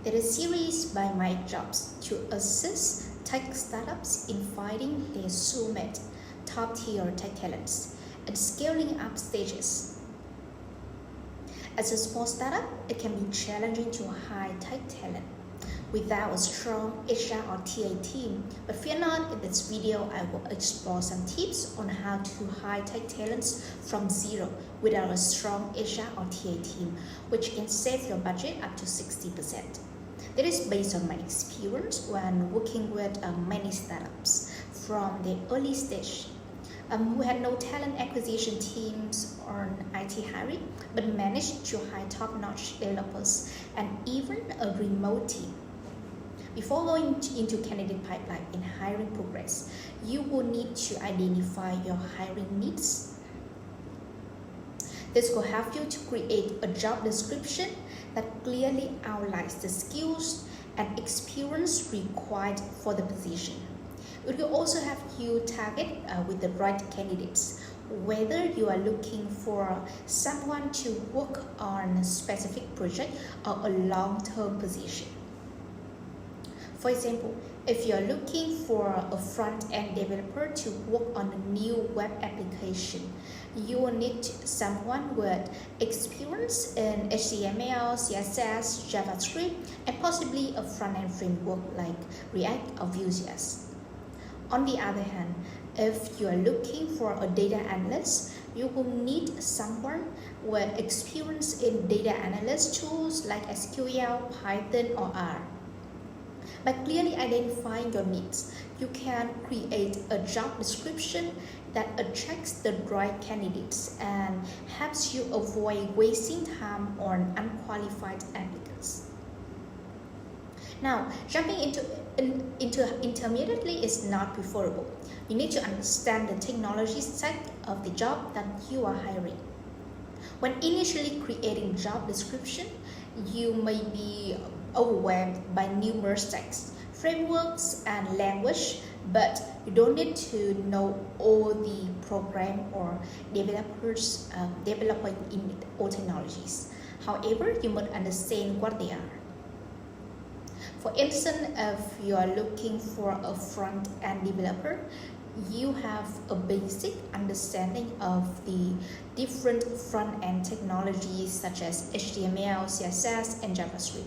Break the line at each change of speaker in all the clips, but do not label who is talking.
There is a series by My Jobs to assist tech startups in finding their soulmate, top-tier tech talents, and scaling up stages. As a small startup, it can be challenging to hire tech talent without a strong HR or TA team. But fear not, in this video, I will explore some tips on how to hire tech talents from zero without a strong HR or TA team, which can save your budget up to 60%. That is based on my experience when working with many startups from the early stage who had no talent acquisition teams or IT hiring, but managed to hire top-notch developers and even a remote team. Before going into candidate pipeline and hiring progress, you will need to identify your hiring needs. This will help you to create a job description that clearly outlines the skills and experience required for the position. It will also help you target with the right candidates, whether you are looking for someone to work on a specific project or a long-term position. For example, if you're looking for a front-end developer to work on a new web application, you will need someone with experience in HTML, CSS, JavaScript, and possibly a front-end framework like React or Vue.js. On the other hand, if you are looking for a data analyst, you will need someone with experience in data analyst tools like SQL, Python, or R. By clearly identifying your needs, you can create a job description that attracts the right candidates and helps you avoid wasting time on unqualified applicants. Now, jumping into intermediately is not preferable. You need to understand the technology stack of the job that you are hiring. When initially creating job description, you may be overwhelmed by numerous texts, frameworks, and language, but you don't need to know all the program or developers developing in all technologies. However, you must understand what they are. For instance, if you are looking for a front-end developer, you have a basic understanding of the different front-end technologies such as HTML, CSS, and JavaScript.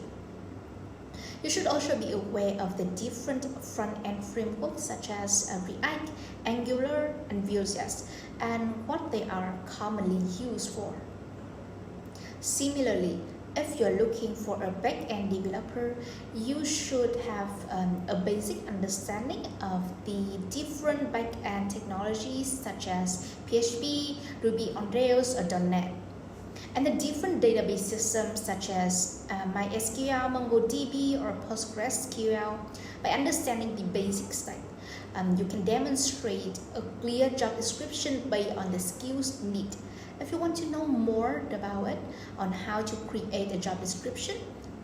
You should also be aware of the different front-end frameworks such as React, Angular, and Vue.js, and what they are commonly used for. Similarly, if you're looking for a back-end developer, you should have a basic understanding of the different back-end technologies such as PHP, Ruby on Rails, or .NET, and the different database systems such as MySQL, MongoDB, or PostgreSQL. By understanding the basic stack, you can demonstrate a clear job description based on the skills needed. If you want to know more about it, on how to create a job description,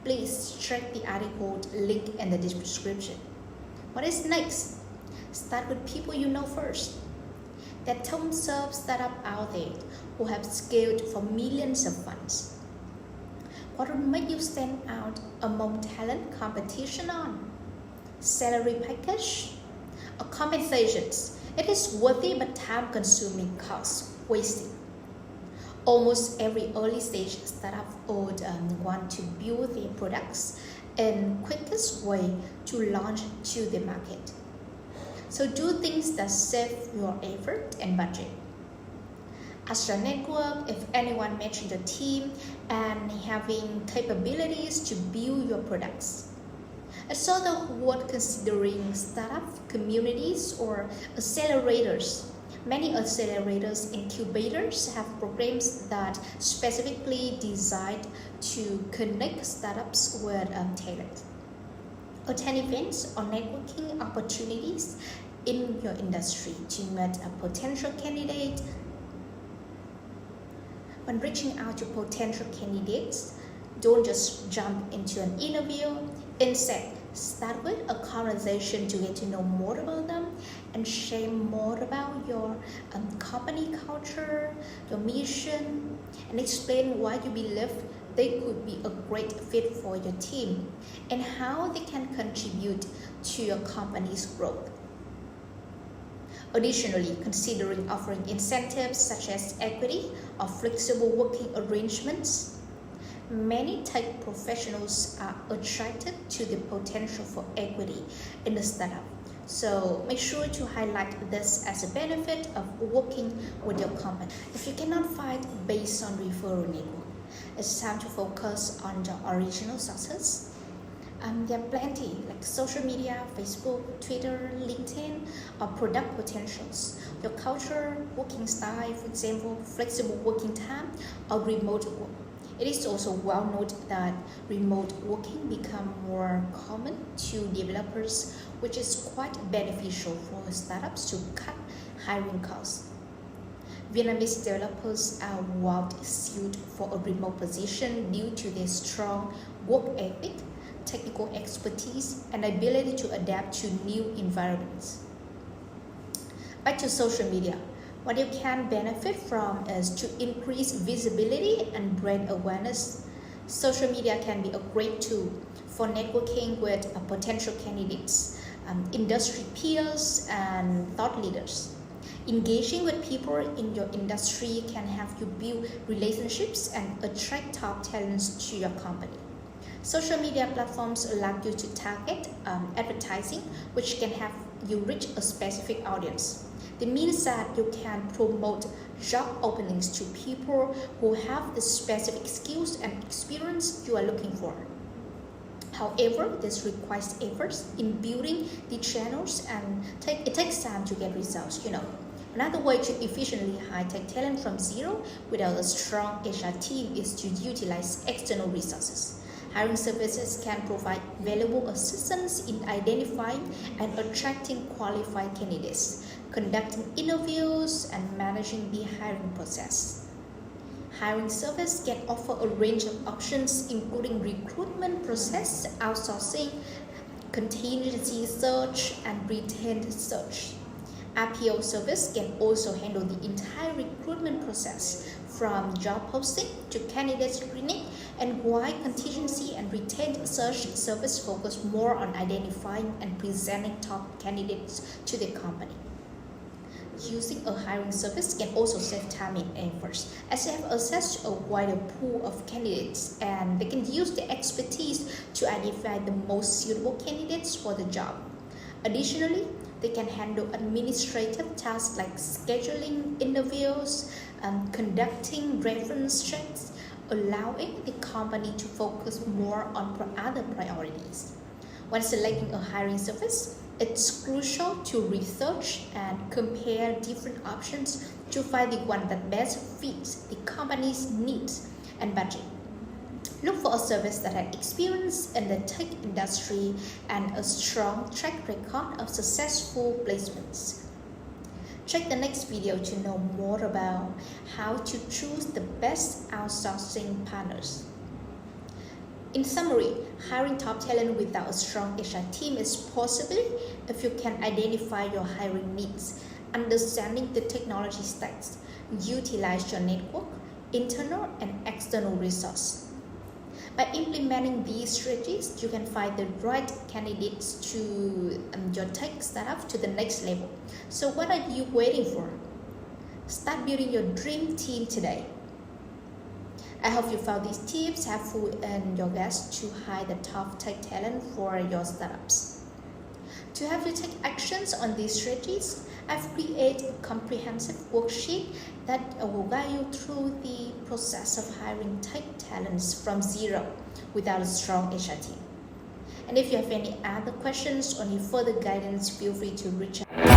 please check the article link in the description. What is next? Start with people you know first. There are tons of startups out there who have scaled for millions of funds. What will make you stand out among talent competition on? Salary package or compensations? It is worthy but time-consuming, cost-wasting. Almost every early stage startup would want to build their products in quickest way to launch to the market. So do things that save your effort and budget. As your network, if anyone matching the team and having capabilities to build your products. It's also worth considering startup communities or accelerators. Many accelerators incubators have programs that specifically designed to connect startups with talent. Attend events or networking opportunities in your industry to meet a potential candidate. When reaching out to potential candidates, don't just jump into an interview. Instead, start with a conversation to get to know more about them and share more about your company culture, your mission, and explain why you believe they could be a great fit for your team and how they can contribute to your company's growth. Additionally, considering offering incentives such as equity or flexible working arrangements, many tech professionals are attracted to the potential for equity in the startup. So make sure to highlight this as a benefit of working with your company. If you cannot find based on referral network, it's time to focus on the original sources. There are plenty like social media, Facebook, Twitter, LinkedIn, or product potentials. Your culture, working style, for example, flexible working time, or remote work. It is also well known that remote working become more common to developers, which is quite beneficial for startups to cut hiring costs. Vietnamese developers are well suited for a remote position due to their strong work ethic, technical expertise, and ability to adapt to new environments. Back to social media. What you can benefit from is to increase visibility and brand awareness. Social media can be a great tool for networking with potential candidates, industry peers, and thought leaders. Engaging with people in your industry can help you build relationships and attract top talents to your company. Social media platforms allow you to target advertising, which can have you reach a specific audience. This means that you can promote job openings to people who have the specific skills and experience you are looking for. However, this requires efforts in building the channels and it takes time to get results, Another way to efficiently hire tech talent from zero without a strong HR team is to utilize external resources. Hiring services can provide valuable assistance in identifying and attracting qualified candidates, conducting interviews, and managing the hiring process. Hiring service can offer a range of options including recruitment process, outsourcing, contingency search, and retained search. RPO service can also handle the entire recruitment process from job posting to candidate screening, and while contingency and retained search service focus more on identifying and presenting top candidates to the company. Using a hiring service can also save time and efforts, as they have access to a wider pool of candidates and they can use their expertise to identify the most suitable candidates for the job. Additionally, they can handle administrative tasks like scheduling interviews, conducting reference checks, allowing the company to focus more on other priorities. When selecting a hiring service, it's crucial to research and compare different options to find the one that best fits the company's needs and budget. Look for a service that has experience in the tech industry and a strong track record of successful placements. Check the next video to know more about how to choose the best outsourcing partners. In summary, hiring top talent without a strong HR team is possible if you can identify your hiring needs, understanding the technology stacks, utilize your network, internal and external resources. By implementing these strategies, you can find the right candidates to your tech startup to the next level. So what are you waiting for? Start building your dream team today. I hope you found these tips helpful in your quest to hire the top tech talent for your startups. To help you take actions on these strategies, I've created a comprehensive worksheet that will guide you through the process of hiring tech talents from zero without a strong HR team. And if you have any other questions or need further guidance, feel free to reach out.